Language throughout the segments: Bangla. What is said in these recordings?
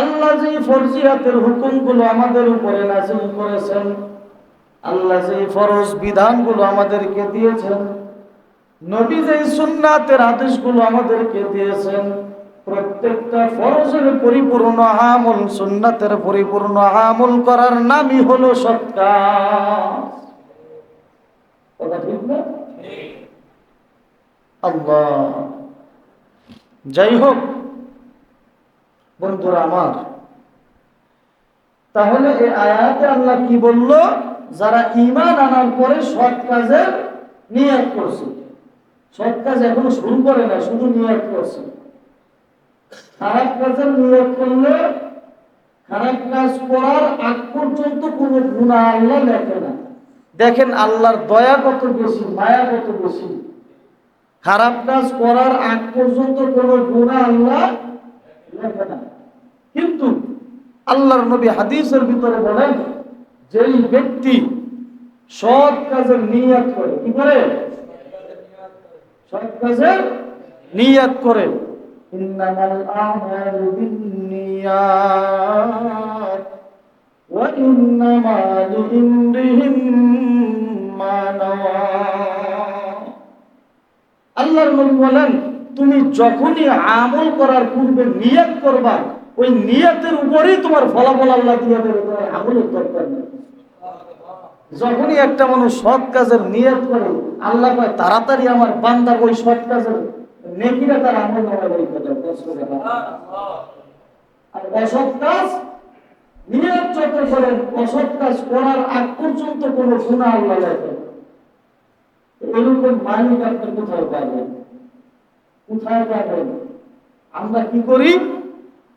আল্লাহ যে ফরজিয়াতের হুকুমগুলো আমাদের উপরে নাযিল করেছেন, আল্লাহ যে ফরজ বিধানগুলো আমাদেরকে দিয়েছেন, নবী যে সুন্নাতের আদেশগুলো আমাদেরকে দিয়েছেন, প্রত্যেকটা ফরজের পরিপূর্ণ আমল, সুন্নাতের পরিপূর্ণ আমল করার নামই হলো সৎ কাজ। কথা ঠিক না? আল্লাহ, যাই হোক বন্ধুরা আমার, তাহলে এই আয়াতে আল্লাহ কি বলল? যারা ঈমান আনার পরে সৎ কাজের নিয়ত করছে, সৎ কাজ এখনো শুরু করে না, শুধু নিয়ত করছে। খারাপ কাজের নিয়ত করলে খারাপ কাজ করার আগ পর্যন্ত কোনো গুনাহ আল্লাহ লেখে না। দেখেন আল্লাহর দয়া কত বেশি, মায়া কত বেশি। খারাপ কাজ করার আগ পর্যন্ত কোনো গুনাহ আল্লাহ লেখে না। কিন্তু আল্লাহর নবী হাদিসের ভিতরে বলেন, যেই ব্যক্তি সৎ কাজের নিয়ত করে, কি করে? সৎ কাজের নিয়ত করে। ইন্নামাল আমালু বিন্নিয়াত ওয়া ইন্নামা লিইমরিহিম মা নাওয়া। আল্লাহর নবী বলেন, তুমি যখনই আমল করার পূর্বে নিয়ত করবা, ওই নিয়তের উপরেই তোমার ফলাফল আল্লাহ দিয়ে দেবে, তোমার আমলের দরকার নেই। যখনই একটা মানুষ সৎ কাজের নিয়ত করে, আল্লাহ কয় তাড়াতাড়ি আমার বান্দা ওই সৎ কাজের নেকিটা তার আমল নামায় রেখে দাও। আর অসৎ কাজ নিয়ত যত করেন, অসৎ কাজ করার আগ পর্যন্ত কোনো গুনাহ আল্লাহ লেখে না। এরকম মালিক আপনি কোথায় পাবেন? কোথায় পাবেন? আমরা কি করি?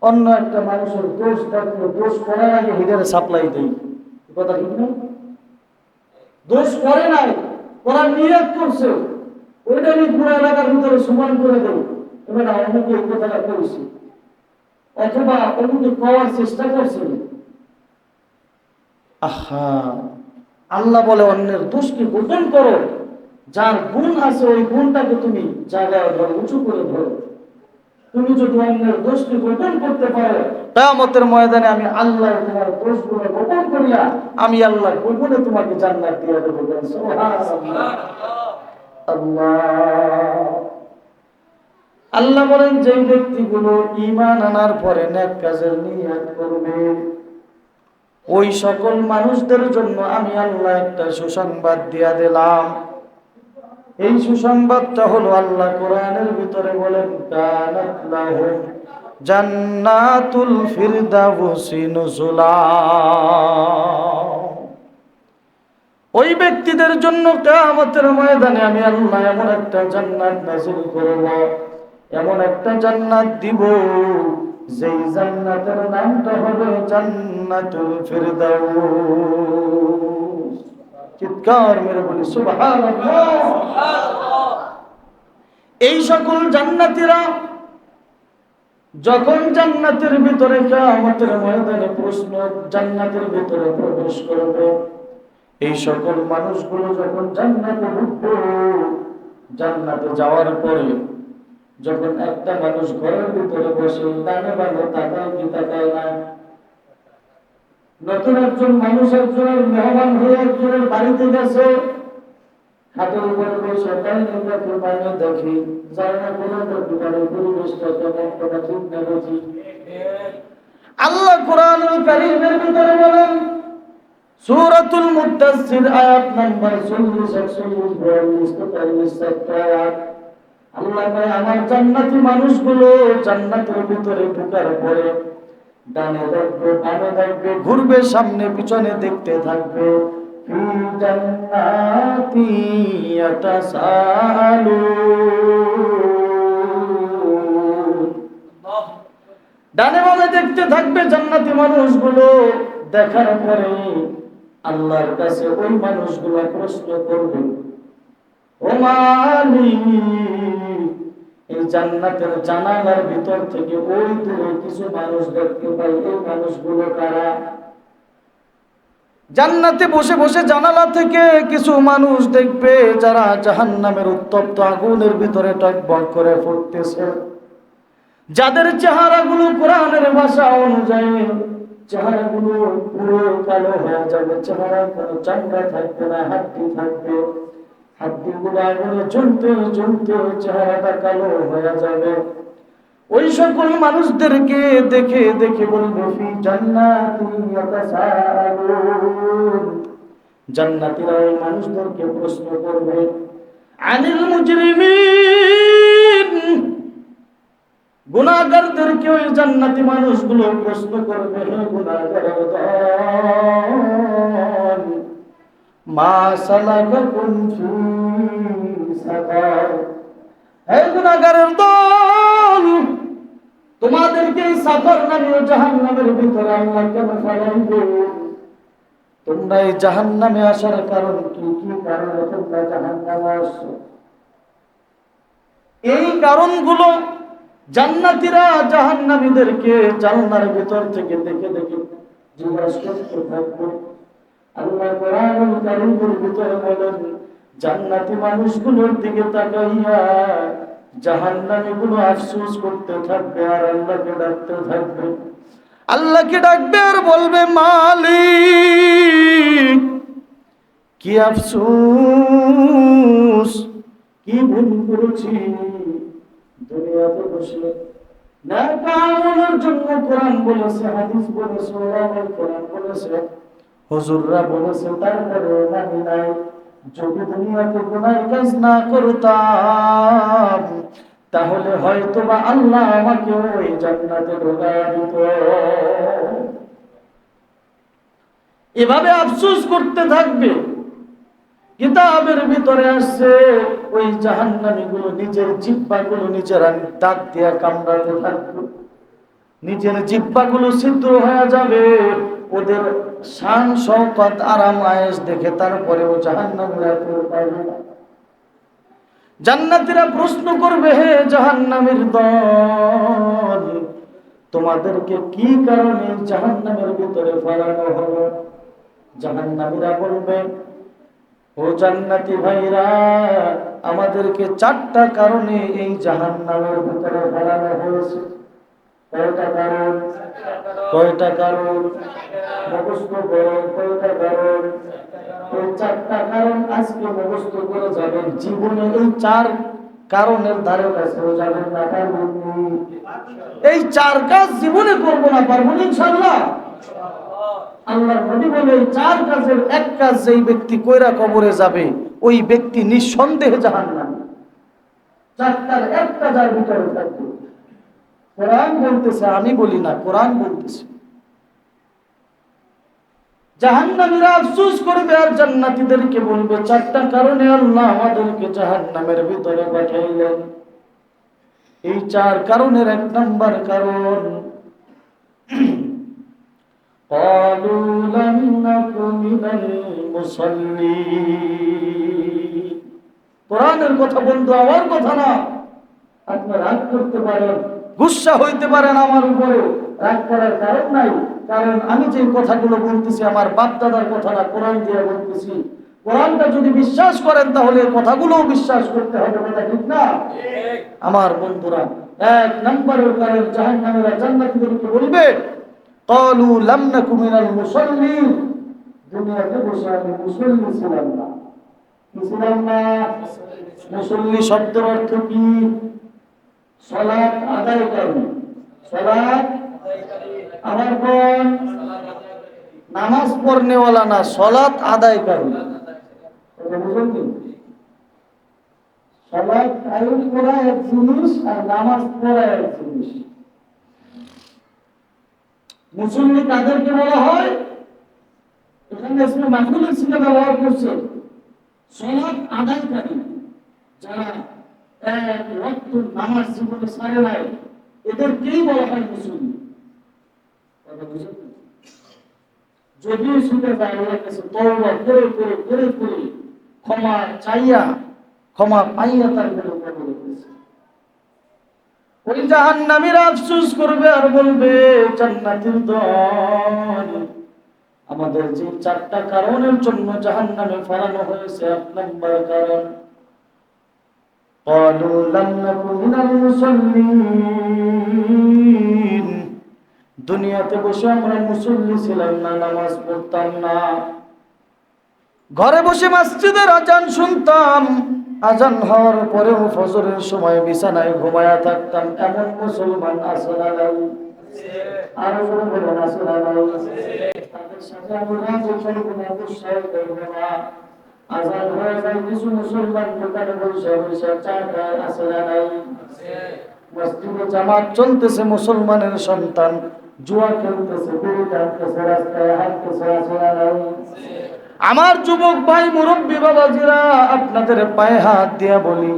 অন্য একটা মানুষের দোষ থাকলে দোষ করার আগে হিডারে সাপ্লাই দিই। কথা ঠিক না? দোষ করে নাই, করার নিয়ত করছে, ওইটা নিয়ে পুরো এলাকার ভিতরে সমান করে দেবো, এবার অনেকে এই কথাটা করেছি, অথবা অনেকে পাওয়ার চেষ্টা করছে। আহা, আল্লাহ বলে অন্যের দোষকে গোপন করো, যার গুণ আছে ওই গুণটাকে তুমি জায়গায় ধরো, উঁচু করে ধরো। তুমি যদি অন্যের দোষকে গোপন করতে পারো, কিয়ামতের ময়দানে আমি আল্লাহ তোমার দোষগুলো গোপন করিয়া আমি আল্লাহ গোপনে তোমাকে জান্নাত দিয়ে দেবো। সুবহানাল্লাহ। আল্লাহ, আল্লাহ বলেন, যে ব্যক্তিগুলো ঈমান আনার পরে নেক কাজের নিয়ত করবে, ওই সকল মানুষদের জন্য আমি আল্লাহ একটা সুসংবাদ দিয়া দিলাম। এই সুসংবাদটা হলো, আল্লাহ কোরআনের ভিতরে বলেন, কানাত লাহুম জান্নাতুল ফিরদাউসি নুজুলা। ওই ব্যক্তিদের জন্য কিয়ামতের ময়দানে আমি আল্লাহ এমন একটা জান্নাত নাযিল করব, এমন একটা জান্নাত দিব, যেই জান্নাতের নামটা হবে জান্নাতুল ফিরদাউস। চিৎকার মেরে বলি সুবহানাল্লাহ। এই সকল জান্নাতীরা যখন জান্নাতের ভিতরে কিয়ামতের ময়দানে প্রশ্ন জান্নাতের ভিতরে প্রবেশ করবে, এই সকল মানুষগুলো যখন জান্নাতে ঢুকবে, জান্নাতে যাওয়ার পরে যখন একটা মানুষ ঘরের ভিতরে বসে ডানে বামে তাকায় কি তাকায় না, নতুন একজন মানুষ একজনের মেহমান হয়ে একজনের বাড়িতে গেছে, হাতের উপরে বসে তাকে বাইরে দেখি, যায় না কোনো দোকানের পরিবেশটা কেমন, কথা ঠিক না বুঝি। আল্লাহ কোরআনুল কারীমের ভিতরে বলেন, সূরাতুল মুদ্দাসসির আয়াত নাম্বার 40, 41, 42, 43 আয়াত। আল্লাহ কয়, আমার জান্নাতি মানুষগুলো জান্নাতের ভিতরে ঢোকার পরে ডানে দেখবে বামে দেখবে, ঘুরবে সামনে পিছনে দেখতে থাকবে, ফি জান্নাতি ইয়াতাসাআলুন। ডানে বামে দেখতে থাকবে জান্নাতি মানুষগুলো, দেখার পরে আল্লাহর কাছে ওই মানুষগুলো প্রশ্ন করবে, ও মালিক, এই জান্নাতের জানালার ভিতর থেকে ওই দূরে কিছু মানুষ দেখতে পাই, এই মানুষগুলো কারা? জান্নাতে বসে বসে জানালা থেকে কিছু মানুষ দেখবে, যারা জাহান্নামের উত্তপ্ত আগুনের ভিতরে টকবক করে ফুটতেছে। যাদের চেহারাগুলো কোরআনের ভাষা অনুযায়ী চেহারাগুলো পুরো কালো হয়ে যাবে, চেহারা কোনো চামড়া থাকবে না, হাড্ডি থাকবে, হাড্ডিগুলো আগুনে জ্বলতে জ্বলতে চেহারাটা কালো হয়ে যাবে। ওই সকল মানুষদেরকে দেখে দেখে বলবে ফি জান্নাতিন ইয়াতাসাআলুন, জান্নাতীরা ওই মানুষদেরকে প্রশ্ন করবে আনিল মুজরিমিন, গুনাহগারদেরকে ওই জান্নাতি মানুষগুলো প্রশ্ন করবে হে গুনাহগারের দল, মা সালাকাকুম ফি সাকার, হে গুনাহগারের দল তোমাদেরকে এই সাকার নামে জাহান্নামের ভিতরে আল্লাহ কেন ফেলাইবে? তোমরা এই জাহান্নামে আসার কারণ কি? কি কারণে তোমরা জাহান্নামে আসছো? এই কারণগুলো জান্নাতীরা জাহান্নামীদেরকে জান্নাতের ভিতর থেকে দেখে দেখে জিজ্ঞাসা করতে থাকবে। আল্লাহ কোরআনুল কারীমের ভিতরে বলেন, জান্নাতি মানুষগুলোর দিকে তাকাইয়া জাহান্নামীগুলো আফসোস করতে থাকবে আর আল্লাহকে ডাকতে থাকবে। আল্লাহকে ডাকবে আর বলবে, মালিক কি আফসোস, কি ভুল করেছি দুনিয়াতে বসে। না কারণের জন্য কোরআন বলেছে, হাদিস বলেছে, ওলামায়ে কোরআন বলেছে, হুজুররা বলেছে, তারপরে মানি নাই। যদি দুনিয়াতে গুনাহ কাজ না করতাম তাহলে হয়তো বা আল্লাহ আমাকে ওই জান্নাতে ঢোকায়া দিত। এভাবে আফসোস করতে থাকবে। কিতাবের ভিতরে আসছে ওই জাহান্নামীগুলো নিজের জিহ্বাগুলো নিজের দাঁত দিয়ে কামড়াতে থাকবে, নিজের জিহ্বাগুলো ছিদ্র হয়ে যাবে। ওদের শান শওকত আরাম আয়েশ দেখে তারপরেও জাহান্নামীরা পাবে না। জান্নাতীরা প্রশ্ন করবে, হে জাহান্নামীর দল তোমাদেরকে কি কারণে জাহান্নামের ভিতরে ফেলানো হলো? জাহান্নামীরা বলবে, ও জান্নাতি ভাইরা, আমাদেরকে 4টা কারণে এই জাহান্নামের ভিতরে ফেলানো হয়েছে। কয়টা কারণ? কয়টা কারণ? মুখস্থ করো, কয়টা কারণ? এই 4টা কারণ আজকে মুখস্থ করে যাবেন। জীবনে এই 4 কারণের ধারে কাছেও যাবেন না, পারবেন না। এই 4 কাজ জীবনে করবো না, পারবো ইনশাআল্লাহ। আল্লাহর নবী বলে, এই 4 কাজের এক কাজ যেই ব্যক্তি কইরা কবরে যাবে ওই ব্যক্তি নিঃসন্দেহে জাহান্নামী। 4টার একটা যার ভিতরে থাকবে। কোরআন বলতেছে, আমি বলি না, কোরআন বলতেছে। জাহান্নামীরা আফসোস করবে আর জান্নাতীদেরকে বলবে, 4টা কারণে আল্লাহ আমাদেরকে জাহান্নামের ভিতরে পাঠাইলেন। এই 4 কারণের 1 নাম্বার কারণ, قالوا لم نك من المصلين। কোরআনের কথা বন্ধু, আমার কথা না। আপনি রাগ করতে পারেন, গুসা হইতে পারেন আমার উপরে, রাগ করার কারণ নাই। কারণ আমি যে কথাগুলো বলতেছি আমার বাপ দাদার কথা না, কোরআন দিয়ে বলতেছি। কোরআনটা যদি বিশ্বাস করেন তাহলে কথাগুলোও বিশ্বাস করতে হবে, কথা ঠিক না? আমার বন্ধুরা, 1 নম্বরের কারণ জাহান্নামীরা জান্নাতীদেরকে বলবে, قالوا لم نك من المصلين, দুনিয়াতে বসে আমি মুসল্লি ছিলাম না। কি ছিলাম না? মুসল্লি শব্দের অর্থ কি? সালাত আদায়কারী। সালাত আমার কোন? নামাজ পড়নেওয়ালা না, সালাত আদায়কারী। মুসল্লি সালাত আদায় করা এক জিনিস আর নামাজ পড়া এক জিনিস। মুসল্লি কাদেরকে বলা হয়? এখানে ইসমে মাফউলের সিগা ব্যবহার করছে। সালাত আদায়কারী, যারা এক ওয়াক্ত নামাজ জীবনে ছাড়ে নাই, এদেরকেই বলা হয় মুসল্লি। কথা বুঝেন? যদিও ছুটে যায় আল্লাহর কাছে তওবা করে করে করে করে ক্ষমা চাইয়া, ক্ষমা পাইয়া তার বিরুদ্ধে বলেছে। ওই জাহান্নামীরা আফসোস করবে আর বলবে, জান্নাতীর দল আমাদের যে 4টা কারণের জন্য জাহান্নামে ফেলানো হয়েছে, 1 নম্বর কারণ قالوا لم نكن من المصلين দুনিয়াতে বসে আমরা মুসল্লি ছিলাম না, নামাজ পড়তাম না, ঘরে বসে মসজিদের আজান শুনতাম, আজান হওয়ার পরেও ফজরের সময় বিছানায় ঘুমায়া থাকতাম, এমন মুসলমান আছে না নাই? আরো জোরে বলুন, আছে না নাই? তাদের সাথে আমরা যখন কোনো অবস্থায় করব না। আজান হয়ে যায়, কিছু মুসলমান দোকানে বসে বসে চা খায়, আছে না নাই? মসজিদে জামাত চলতেছে, মুসলমানের সন্তান জুয়া খেলতেছে, বিড়ি টানতেছে, রাস্তায় হাঁটতেছে, আছে না নাই? আমার যুবক ভাই, মুরব্বী বাবাজিরা, আপনাদের পায়ে হাত দিয়া বলি,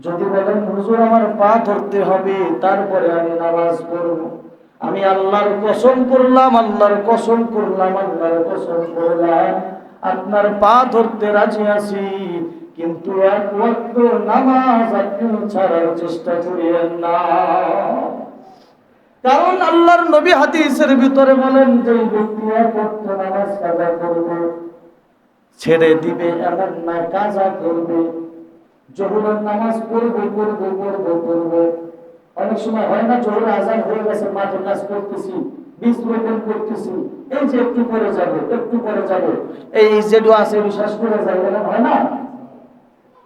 যদি বলেন হুজুর আমার পা ধরতে হবে তারপরে আমি নামাজ পড়ব, আমি আল্লাহর কসম করলাম, আল্লাহর কসম করলাম, আল্লাহর কসম করলাম, আপনার পা ধরতে রাজি আছি, কিন্তু এক ওয়াক্ত নামাজ আপনি ছাড়ার চেষ্টা করিয়েন না। কারণ আল্লাহর নবী হাদিসের ভিতরে বলেন যে ব্যক্তি এক ওয়াক্ত নামাজ কাজা করবে, ছেড়ে দিবে এমন না, কাজা করবে, জোহরের নামাজ পড়বে পড়বে পড়বে পড়বে। অনেক সময় হয় না, জোহর আজান হয়ে গেছে, মাঠে কাজ করতেছি, বীজ রোপণ করতেছি, এই যে একটু পরে যাবে, একটু পরে যাবে, এই যেটু আছে বিশ্বাস করে যাবে, হয় না?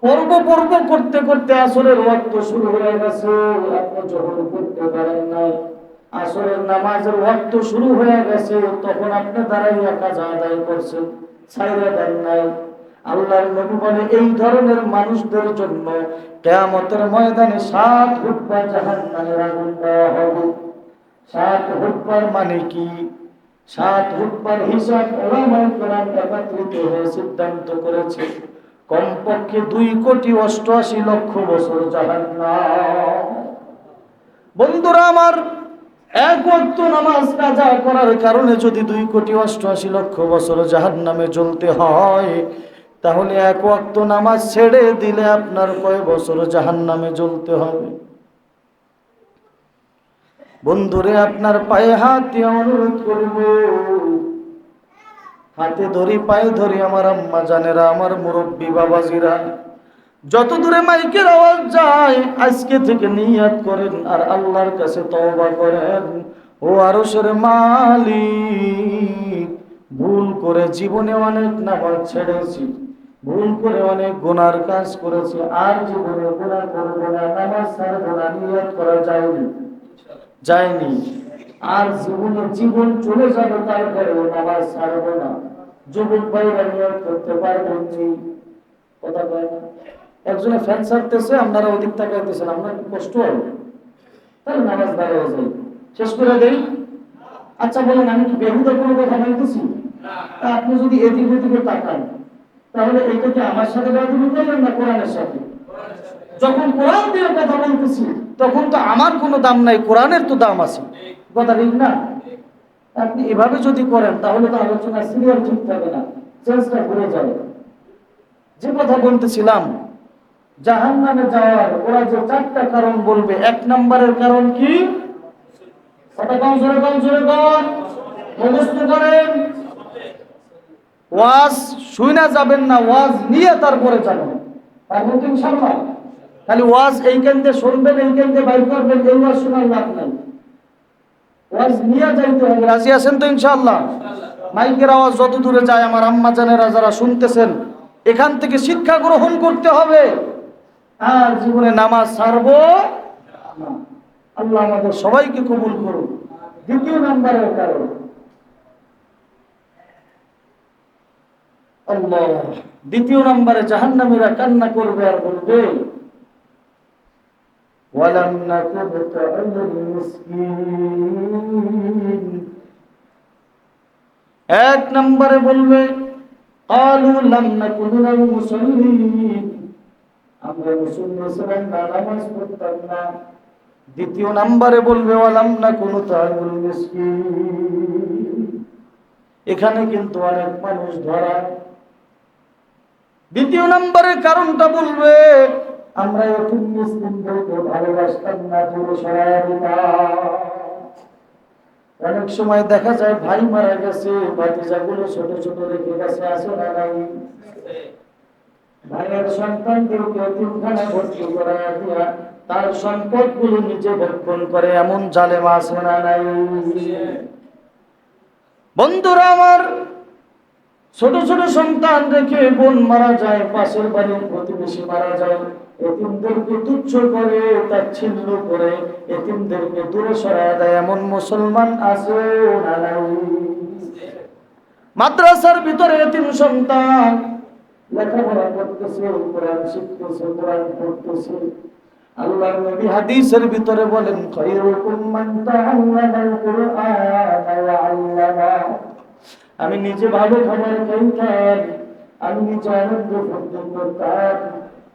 পর্ব পর্ব করতে করতে আসরের ওয়াক্ত শুরু হয়ে গেছে, আপনি জোহর করতে পারেন নাই, আসরের নামাজের ওয়াক্ত শুরু হয়ে গেছে, তখন আপনি দাঁড়াইয়া কাজা আদায় করছেন, ছাইরা দেন নাই। আল্লাহর নবী বলে এই ধরনের মানুষদের জন্য কিয়ামতের ময়দানে 7 হুটবা জাহান্নামের আগুন দেওয়া হবে। 7 হুটবার মানে কি? 7 হুটবার হিসাব উলামায়ে কেরাম একত্রিত হয়ে সিদ্ধান্ত করেছে কমপক্ষে 2,88,00,000 বছর জাহান্নাম। বন্ধুরা আমার, এক ওয়াক্ত নামাজ কাজা করার কারণে যদি 2,88,00,000 বছর জাহান্নামে জ্বলতে হয়, তাহলে এক ওয়াক্ত নামাজ ছেড়ে দিলে আপনার কয় বছর জাহান্নামে জ্বলতে হবে? বন্ধুরে, আপনার পায়ে হাত দিয়ে অনুরোধ করব, হাতে ধরি, পায়ে ধরি, আমার আম্মা জানেরা, আমার মুরব্বী বাবাজিরা, যত দূরে মাইকের আওয়াজ যায় আজকে থেকে নিয়ত করেন আর আল্লাহর কাছে তওবা করেন, ও আরশের মালিক, ভুল করে জীবনে অনেক নামাজ ছেড়েছি, ভুল করে অনেক গুনার কাজ করেছি, আর জীবনে গুনাহ করব না, নামাজ ছাড়ব না, নিয়ত করা যায়নি, আর জীবন চলে যাবে, তারপরেও নামাজ ছাড়ব না। যুবক ভাইরা নিয়ত করতে পারবেন? কথা কয় না? একজনে ফ্যান ছাড়তেছে, আপনারা ওদিক তাকাইতেছেন, আপনার কি কষ্ট হয়? তাহলে নামাজ দাঁড়িয়ে যায়, শেষ করে দেই। আচ্ছা বলেন, আমি কি বেহুদা কোনো কথা বলতেছি? আপনি যদি এদিক ওদিকে তাকান, তাহলে এইটা কি আমার সাথে বাদুরি করবেন না কোরআনের সাথে? যখন কোরআন দিয়ে কথা বলতেছি তখন তো আমার কোনো দাম নাই, কোরআনের তো দাম আছে, কথা ঠিক না? আপনি এভাবে যদি করেন তাহলে তো আলোচনা সিরিয়াল ঠিক থাকে না, চেঞ্জটা ঘুরে যাবে। যে কথা বলতেছিলাম, জাহান্নামে যাওয়ার ওরা যে 4টা কারণ বলবে, 1 নম্বরের কারণ কি? কথা কম জোরে মুখস্থ করেন। ওয়াজ শুনে যাবেন না, ওয়াজ নিয়ে তারপরে যাবেন, পারবেন তো ইনশাআল্লাহ? খালি ওয়াজ এই কেন্দ্রে শুনবেন, এই কেন্দ্রে বাইর করবেন, এই ওয়াজ শোনার লাভ নাই, ওয়াজ নিয়ে যাইতে হবে। রাজি আছেন তো ইনশাআল্লাহ? মাইকের আওয়াজ যত দূরে যায়, আমার আম্মা জানেরা যারা শুনতেছেন, এখান থেকে শিক্ষা গ্রহণ করতে হবে, আর জীবনে নামাজ ছাড়বো না। আল্লাহ আমাদের সবাইকে কবুল করুন। 2 নম্বরের কারণ, আল্লাহ, 2 নম্বরে জাহান্নামীরা কান্না করবে আর বলবে, ওয়ালাম নাকু বিতা'আমুল মিসকিন। 1 নম্বরে বলবে ক্বালু লাম নাকু মিনাল মুসাল্লিন, আমরা মুসল্লি ছিলাম না, নামাজ পড়তাম না। 2 নম্বরে বলবে ওয়ালাম নাকু নুত'আমুল মিসকিন। এখানে কিন্তু অনেক মানুষ ধরা। 2 নম্বরের কারণটা বলবে আমরা এতিম মিসকিনদেরকে ভালোবাসতাম না, দূরে সরায়া দিতাম। অনেক সময় দেখা যায় ভাই মারা গেছে, ভাতিজাগুলো ছোট ছোট রেখে গেছে, আছে না নাই? ভাইয়ের সন্তানদেরকে এতিমখানায় ভর্তি করাইয়া দিয়া তার সম্পদগুলো নিজে ভক্ষণ করে এমন জালেম আছে না নাই? বন্ধুরা আমার, ছোট ছোট সন্তান রেখে বোন মারা যায়, পাশের বাড়ির প্রতিবেশী মারা যায়, এতিমদেরকে তুচ্ছ করে, তাচ্ছিল্য করে এতিমদেরকে দূরে সরায় দেয় এমন মুসলমান আছে না নাই? মাদ্রাসার ভিতরে এতিম সন্তান লেখাপড়া করতেছে, কোরআন শিখতেছে, কোরআন পড়তেছে। আল্লাহর নবী হাদিসের ভিতরে বলেন, খায়রুকুম মান তাআল্লামাল কুরআনা ওয়া আল্লামা। আমি নিজে ভালো খাবার খাইতাম, আমি নিজে আনন্দ ফুর্তি করতাম,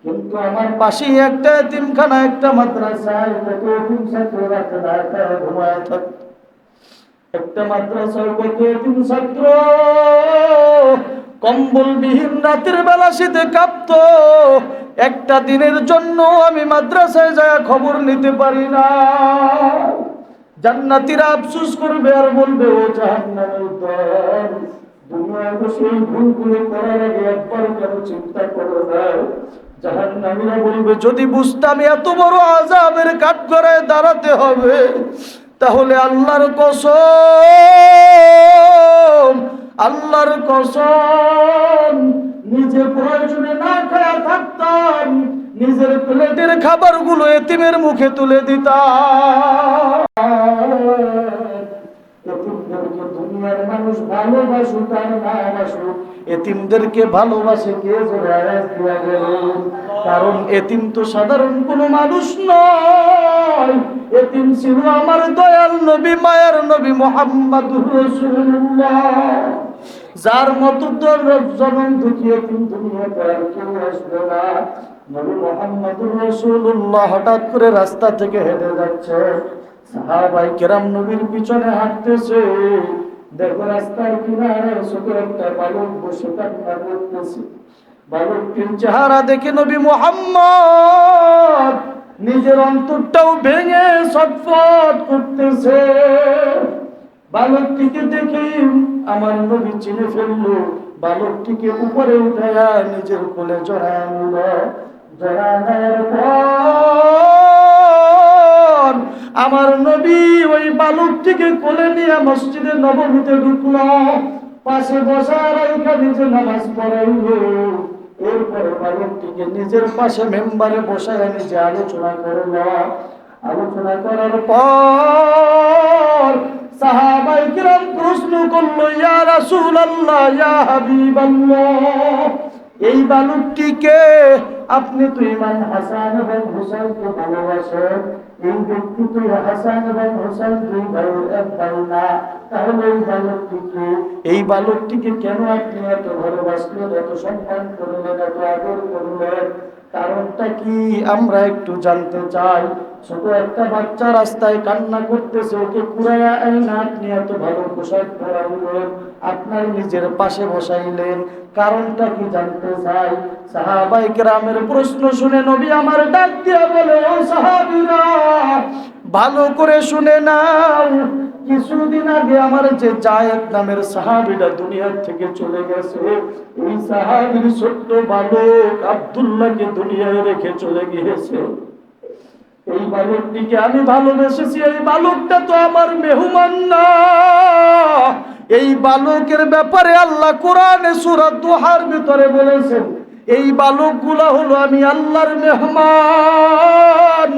কিন্তু আমার পাশেই একটা এতিমখানা, একটা মাদ্রাসায় কত এতিম ছাত্র রাতে রাতে ঘুমায় থাকত। একটা মাদ্রাসায় কত এতিম ছাত্র কম্বলবিহীন রাতের বেলা শীতে কাঁপত। একটা দিনের জন্য আমি মাদ্রাসায় যায় খবর নিতে পারি না। জান্নাতীরা আফসোস করবে আর বলবে, ও জাহান্নামের দল, দুনিয়ায় বসে এই ভুলগুলো করার আগে একবার কেন চিন্তা করো না? জাহান্নামীরা বলবে, যদি বুঝতাম এত বড় আযাবের কাঠগড়ায় দাঁড়াতে হবে, তাহলে আল্লাহর কসম, আল্লাহর কসম, নিজে প্রয়োজনে না খায়া থাকতাম, নিজের প্লেটের খাবারগুলো এতিমের মুখে তুলে দিতাম। এতিমদেরকে দুনিয়ার মানুষ ভালোবাসুক আর না বাসুক, এতিমদেরকে ভালোবাসে কে? জোরে আওয়াজ দিয়া বলুন। কারণ এতিম তো সাধারণ কোনো মানুষ নয়, এতিম ছিল আমার দয়াল নবী, মায়ার নবী মুহাম্মদুর রাসূলুল্লাহ, যার মতো জনম দুঃখী এতিম দুনিয়াতে আর কেউ আসবে না। নবী মুহাম্মদুর রাসূলুল্লাহ হঠাৎ করে রাস্তা থেকে হেঁটে যাচ্ছে, সাহাবায়ে কেরাম নবীর পিছনে হাঁটতেছে। দেখো রাস্তার কিনারে ছোট একটা বালক বসে কান্না করতেছে। বালকটির চেহারা দেখে নবী মুহাম্মদ নিজের অন্তরটাও ভেঙে ছটফট করতেছে। বালকটিকে দেখে আমার নবী চিনে ফেললো, বালকটিকে উপরে উঠায়া নিজের কোলে জড়ায় নিল। জড়ানোর পর আমার নবী ওই বালকটিকে কোলে নিয়ে মসজিদে নববীতে ঢুকলো, পাশে বসা রাইখা নিজে নামাজ পড়াইলো। এরপরে বালকটিকে নিজের পাশে মেম্বারে বসায় নিজে আলোচনা করলো। আলোচনা করার পর সাহাবায়ে কিরাম প্রশ্ন করলো, ইয়া রাসূলুল্লাহ, ইয়া হাবিবাল্লাহ, এই বালকটিকে আপনি তো ইমাম হাসান এবং হুসাইনকে ভালোবাসেন, এই ব্যক্তি তো হাসান এবং হুসাইন দুই ভাইয়ের এক ভাই না, তাহলে এই বালকটিকে কেন আপনি এত ভালোবাসলেন, এত সম্মান করলেন, এত আদর করলেন? কারণটা কি আমরা একটু জানতে চাই। ছোট একটা বাচ্চা রাস্তায় কান্না করতেছে, ওকে কুড়াইয়া আইনা আপনি এত ভালো পোশাক পরাইলেন, আপনার নিজের পাশে বসাইলেন, কারণটা কি জানতে চাই। সাহাবায়ে কেরামের প্রশ্ন শুনে নবী আমার ডাক দিয়া বলে, ও সাহাবীরা, ভালো করে শুনে নাও। কিছুদিন আগে আমার যে জায়েদ নামের সাহাবীটা দুনিয়ার থেকে চলে গেছে, এই সাহাবীর ছোট্ট বালক আব্দুল্লাহকে দুনিয়ায় রেখে চলে গিয়েছে। এই বালকটিকে আমি ভালোবেসেছি, এই বালকটা তো আমার মেহমান না। এই বালকের ব্যাপারে আল্লাহ কোরআনে সূরা দুহার ভিতরে বলেছেন, এই বালকগুলা হলো আমি আল্লাহর মেহমান।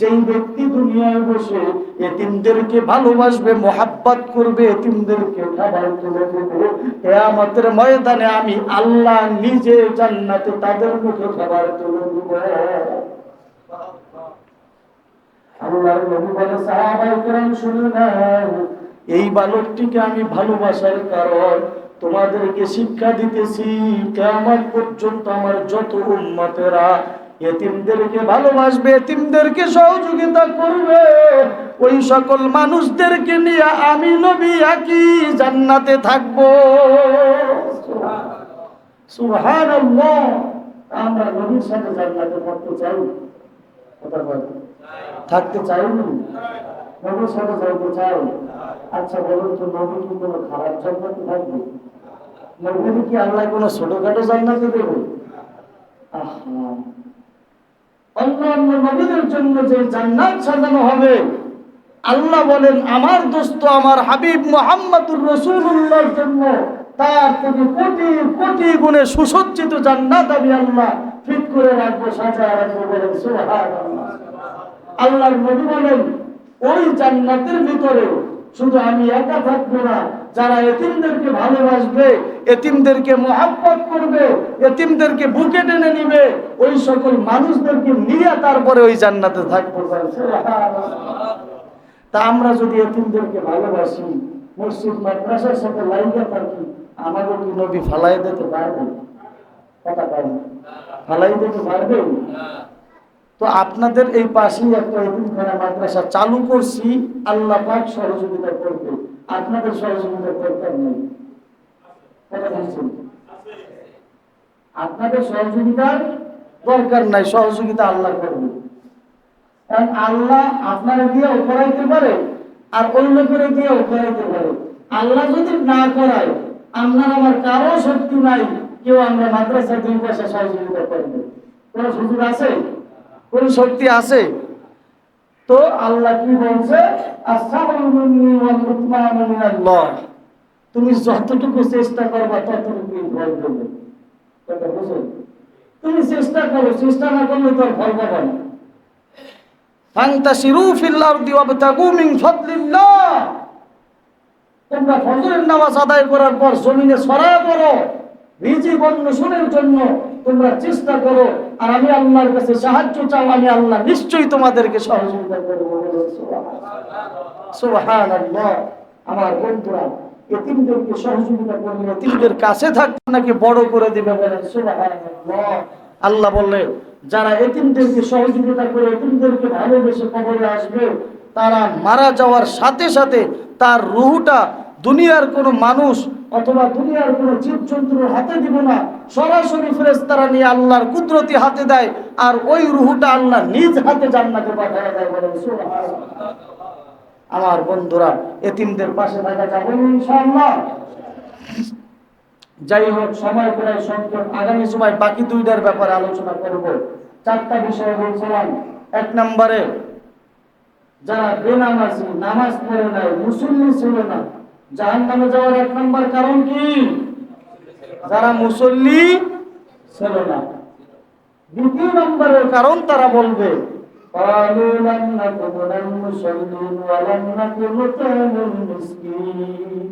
যেই ব্যক্তি দুনিয়ায় বসে এতিমদেরকে ভালোবাসবে, মোহাব্বত করবে, এতিমদেরকে খাবার তুলে দেবে, কিয়ামতের ময়দানে আমি আল্লাহ নিজে জান্নাতে তাদের মুখে খাবার তুলে দেব। আল্লাহর নবী বলে, সাহাবায়ে কেরাম শুনে নাও, এই বালকটিকে আমি ভালোবাসার কারণ তোমাদেরকে শিক্ষা দিতেছি, কিয়ামত পর্যন্ত আমার যত উম্মতেরা এতিমদেরকে ভালোবাসবে, এতিমদেরকে সহযোগিতা করবে, ওই সকল মানুষদেরকে নিয়ে আমি নবী একই জান্নাতে থাকবো। সুবহানাল্লাহ। আমরা নবীর সাথে জান্নাতে থাকতে চাই, কথা বলেন, থাকতে চাই না? নবীর সাথে যাইতে চাই? আচ্ছা বলুন তো, নবী কি কোনো খারাপ জান্নাতে থাকবে? নবী কি আল্লাহ কোনো ছোটখাটো জান্নাতে দেবে? আহা, অন্যান্য নবীদের জন্য যে জান্নাত সাজানো হবে, আল্লাহ বলেন আমার দোস্ত আমার হাবিব মুহাম্মদুর রাসূলুল্লাহর জন্য তার থেকে কোটি কোটি গুণে সুসজ্জিত জান্নাত আমি আল্লাহ ফিট করে রাখবো, সাজায় রাখবো। বলেন সুবহানাল্লাহ। আল্লাহর নবী বলেন ওই জান্নাতের ভিতরে শুধু আমি একা থাকবো না, যারা এতিমদেরকে ভালোবাসবে, এতিমদেরকে মহব্বত করবে, এতিমদেরকে বুকে টেনে নিবে, ওই সকল মানুষদেরকে নিয়ে তারপরে ওই জান্নাতে থাকবো। তা আমরা যদি এতিমদেরকে ভালোবাসি, মসজিদ মাদ্রাসার সাথে লাইগা থাকি, আমাদের কি নবী ফালাই দিতে পারবে? কথা বলেন, ফালাই দিতে পারবে? তো আপনাদের এই পাশেই একটা এতিমখানা মাদ্রাসা চালু করছি, আল্লাহ পাক সহযোগিতা করবে, আপনাদের সহযোগিতার দরকার নেই। কথা বলছেন, আপনাদের সহযোগিতার দরকার নাই, সহযোগিতা আল্লাহ করবে। কারণ আল্লাহ আপনারা দিয়ে করাইতে পারে, আর অন্য করে দিয়ে করাইতে পারে। আল্লাহ যদি না করায়, আপনার আমার কারো শক্তি নাই কেউ আমরা মাদ্রাসা 2 পয়সা সহযোগিতা করবে, কোন সুযোগ আছে? কোন শক্তি আছে? তো আল্লাহ কি বলছে, তুমি যতটুকু চেষ্টা করবা ততটুকু ফল দেবে। তুমি চেষ্টা করো, চেষ্টা না করলে তো ফল পাবে না। ফান্তাশিরু ফিল আরদি ওয়াবতাগু মিন ফাদলিল্লাহ, তোমরা ফজরের নামাজ আদায় করার পর জমিনে ছড়ায় পড়ো, রিজিক অন্বেষণের জন্য তোমরা চেষ্টা করো, আর আমি আল্লাহর কাছে সাহায্য চাও, আমি আল্লাহ নিশ্চয়ই তোমাদেরকে সহযোগিতা করব। সুবহানাল্লাহ। আমার বন্ধুরা, এতিমদেরকে সহযোগিতা করলে এতিমদের কাছে থাকতে নাকি বড় করে দিবে। বলেন সুবহানাল্লাহ। আল্লাহ বললেন যারা এতিমদেরকে সহযোগিতা করে এতিমদেরকে ভালোবেসে কবরে আসবে, তারা মারা যাওয়ার সাথে সাথে তার রূহটা দুনিয়ার কোনো মানুষ অথবা দুনিয়ার কোনো জীবজন্তুর হাতে দিব না, সরাসরি ফেরেশতারা নিয়ে আল্লাহর কুদরতি হাতে দেয়, আর ওই রূহটা আল্লাহ নিজ হাতে জান্নাতে পাঠিয়ে দেয়। বলেন সুবহানাল্লাহ। আমার বন্ধুরা, এতিমদের পাশে থাকা যাবে ইনশাআল্লাহ। যাই হোক, সময় প্রায় সংকট, আগামী সময় বাকি 2টার ব্যাপারে আলোচনা করব। 4টা বিষয় বলছিলাম। 1 নম্বরে যারা বেনামাজি, নামাজ পড়ে নাই, মুসল্লি ছিল না, জাহান্নামে যাওয়ার 1 নম্বর কারণ কি? যারা মুসল্লি ছিল না। 2 নম্বরের কারণ তারা বলবে قالوا لم نكن من المصلين ولم نكن نطعم المسكين।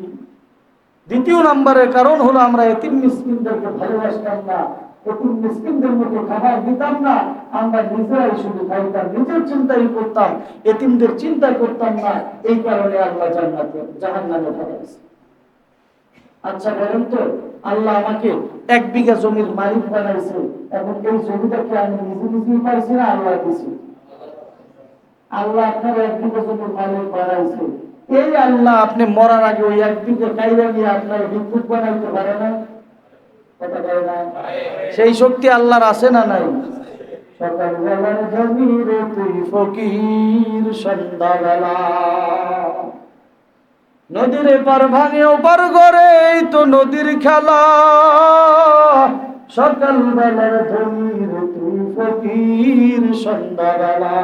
2 নম্বরের কারণ হলো আমরা এতিম মিসকিনদেরকে ভালোবাসতাম না, এতিম মিসকিনদের মতো খাবার দিতাম না, আমরা নিজেরাই শুধু খাইতাম, নিজের চিন্তাই করতাম, এতিমদের চিন্তা করতাম না। এই কারণে আল্লাহ জাহান্নামে পাঠাইছে। আচ্ছা বলেন তো, আল্লাহ আমাকে 1 বিঘা জমির মালিক বানাইছে, এখন এই জমিটাকে আমি নিজে নিজেই পাইছি না আল্লাহ দিয়েছে? আল্লাহ আপনার 1 বিঘা জমির মালিক বানাইছে, এই আল্লাহ আপনি মরার আগে ওই 1 বিঘা কাইরা নিয়ে আপনার ভিক্ষুক বানাইতে পারে না? কথা বলে না? সেই শক্তি আল্লাহর আছে না নাই? সকালবেলার জমিরে তুই ফকির, সন্ধ্যাবেলা নদীর পার ভাঙে ওপার গড়ে, এই তো নদীর খেলা। সকালবেলার জমিরে তুই ফকির, সন্ধ্যাবেলা।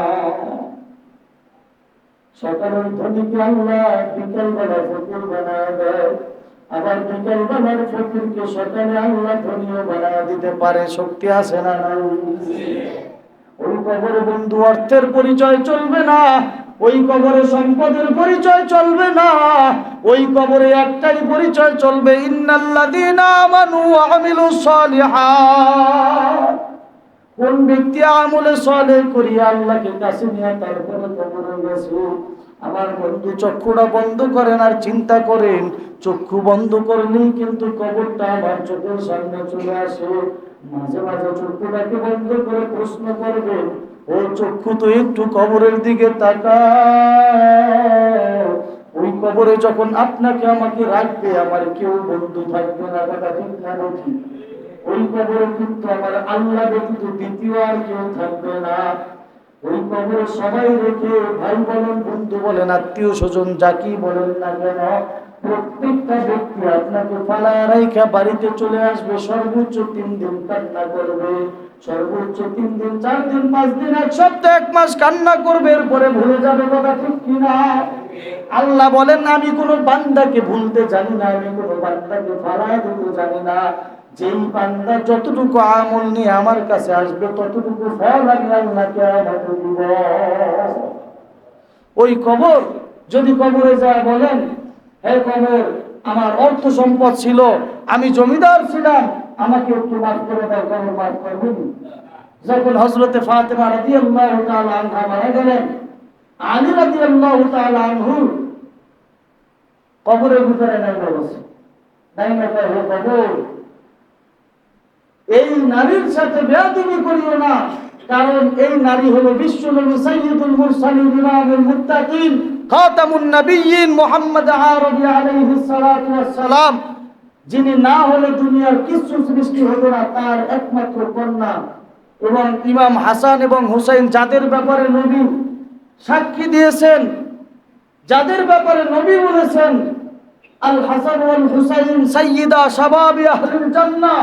সকালের ধনীকে আল্লাহ বিকালবেলা ফকির বানায় দেয়, আবার বিকালবেলার ফকিরকে সকালে আল্লাহ ধনীও বানায় দিতে পারে। শক্তি আছে না নাই? ওই কবরে বন্ধু অর্থের পরিচয় চলবে না, ওই কবরে সম্পদের পরিচয় চলবে না, ওই কবরে একটাই পরিচয় চলবে, ইন্নাল্লাযীনা আমানু ওয়া আমিলুস সালিহাত। কোন ব্যক্তি আমলে সালেহ করিয়া আল্লাহকে কাছে নিয়ে তারপরে কবরে গেছে। আমার বন্ধু, চক্ষুটা বন্ধ করেন আর চিন্তা করেন, চক্ষু বন্ধ করলেই কিন্তু কবরটা আমার চোখের সামনে চলে আসে। মাঝে মাঝে চক্ষুটাকে বন্ধ করে প্রশ্ন করবেন, ও চক্ষু তো একটু কবরের দিকে তাকাও। ওই কবরে যখন আপনাকে আমাকে রাখবে, আমার কেউ বন্ধু থাকবে না। কথা ঠিক না ঠিক? ওই কবরে কিন্তু আমার আল্লাহ ব্যতীত দ্বিতীয় আর কেউ থাকবে না। ওই কবরে সবাই রেখে, ভাই বলেন, বন্ধু বলেন, আত্মীয় স্বজন যাকি বলেন না কেন, প্রত্যেকটা ব্যক্তি আপনাকে ফালায় রাইখা বাড়িতে চলে আসবে, সর্বোচ্চ 3 দিন কান্না করবে, সর্বোচ্চ 3 দিন 4 দিন 5 দিন 1 সপ্তাহ 1 মাস কান্না করবে, এরপরে ভুলে যাবে। কথা ঠিক কিনা? আল্লাহ বলেন আমি কোনো বান্দাকে ভুলতে জানি না, আমি কোনো বান্দাকে ফালায় দিতে জানি না। যেই বান্দা যতটুকু আমল নিয়ে আমার কাছে আসবে ততটুকু ফল আমি আল্লাহ কিয়ামতে দিব। ওই কবর যদি কবরে যায় বলেন, হে কবর, আমার অর্থ সম্পদ ছিল, আমি জমিদার ছিলাম, আমাকে একটু মাফ করে দাও, কবর মাফ করবেন? যখন হযরতে ফাতেমা রাদিয়াল্লাহু তাআলা আনহা মারা গেলেন, আলী রাদিয়াল্লাহু তাআলা আনহু কবরের ভিতরে নাইমা বসে, নাইমা কয়, হে কবর, এই নারীর সাথে বেয়াদবি করিও না, কারণ এই নারী হলো বিশ্বনবী সাইয়্যিদুল মুরসালিন ইমামুল মুত্তাকিন খাতামুন নবিয়্যিন মুহাম্মদ আরবি আলাইহিস সালাতু ওয়াস সালাম, যিনি না হলে দুনিয়ার কিছু সৃষ্টি হতো না, তার একমাত্র কন্যা। এবং ইমাম হাসান এবং হুসাইন যাদের ব্যাপারে নবী সাক্ষী দিয়েছেন, যাদের ব্যাপারে নবী বলেছেন আল হাসান ওয়াল হুসাইন সাইয়্যিদা শাবাবি আহলিল জান্নাহ,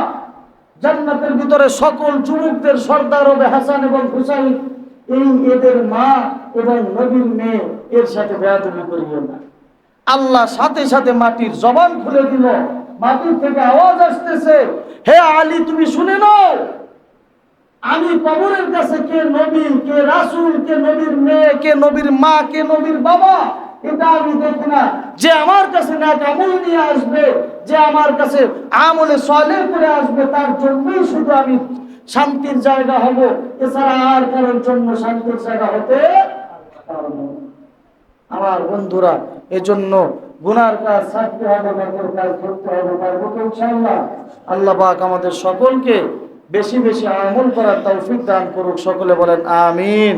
জান্নাতের ভিতরে সকল যুবকদের সর্দার হবে হাসান এবং হুসাইন, এই এদের মা এবং নবীর মেয়ে, এর সাথে বেয়াদবি করিও না। আল্লাহ সাথে সাথে মাটির জবান খুলে দিল, মাটির থেকে আওয়াজ আসতেছে, হে আলী তুমি শুনে নাও, আমি কবরের কাছে কে নবী, কে রাসূল, কে নবীর মেয়ে, কে নবীর মা, কে নবীর বাবা, এটা আমি দেখি না। যে আমার কাছে নেক আমল নিয়ে আসবে, যে আমার কাছে আমলে সালেহ করে আসবে, তার জন্যই শুধু আমি শান্তির জায়গা হব, এছাড়া আর কারোর জন্য শান্তির জায়গা হতে পারবো না। আমার বন্ধুরা, এজন্য গুনার কাজ ছাড়তে হবে, নেকের কাজ করতে হবে। পারবো তো ইনশাআল্লাহ? আল্লাহ পাক আমাদের সকলকে বেশি বেশি আমল করার তৌফিক দান করুক। সকলে বলেন আমিন।